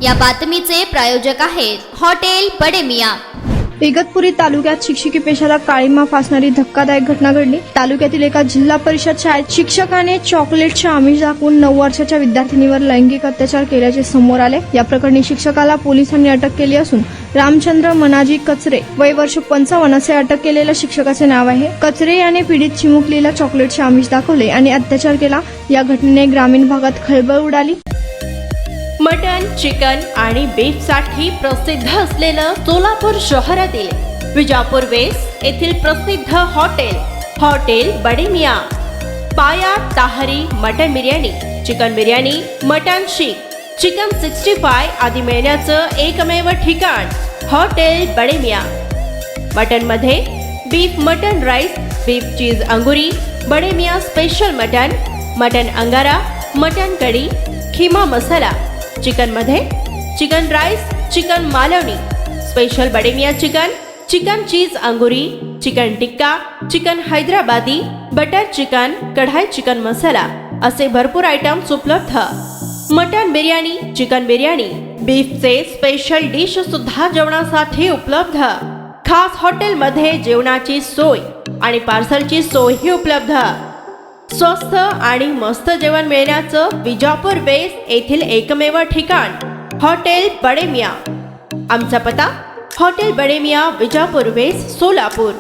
या बातमीचे प्रायोजक आहेत हॉटेल बडे मियां। इगतपुरी तालुक्यात शिक्षकी पेशाला काळीमा फासणारी धक्कादायक घटना घडली। तालुक्यातील एका जिल्हा परिषद शाळेत शिक्षकाने चॉकलेटचे आमिष दाखवून 9 वर्षाच्या विद्यार्थिनीवर लैंगिक अत्याचार केल्याचे समोर आले। या प्रकरणी शिक्षकाला पोलिसांनी अटक केली असून रामचंद्र मनाजी कचरे वय वर्ष 55 असे अटक केलेल्या शिक्षकाचे नाव आहे। कचरे याने पीडित चिमुकलीला चॉकलेटचे आमिष दाखवले आणि अत्याचार केला। या घटनेने ग्रामीण भागात खळबळ उडाली। मटन, चिकन आणि बीफ साठी प्रसिद्ध असलेलं सोलापूर शहरातील विजापूर वेस्ट येथील प्रसिद्ध हॉटेल बडे मियां। पाया ताहरी mutton biryani, chicken biryani, mutton शीख, चिकन 65 आदी मिळण्याचं एकमेव ठिकाण हॉटेल बडे मियां। मटन मध्ये beef mutton rice, beef cheese अंगुरी, Bade Miyan special mutton, mutton अंगारा, मटन कढी, खीमा मसाला। चिकन मध्ये chicken rice, chicken Malvani, special Bade Miyan chicken, chicken cheese अंगुरी, chicken tikka, chicken Hyderabadi, butter chicken, kadai chicken masala असे भरपूर आयटम्स उपलब्ध। मटन बिर्याणी, चिकन बिर्याणी, बीफचे स्पेशल डिश सुद्धा जेवणासाठी उपलब्ध। खास हॉटेलमध्ये जेवणाची सोय आणि पार्सलची सोयही उपलब्ध। स्वस्त आणि मस्त जेवण मिळण्याचं विजापूर वेस्ट येथील एकमेव ठिकाण हॉटेल बडे मियां। आमचा पत्ता हॉटेल बडे मियां, विजापूर वेस्ट, सोलापूर।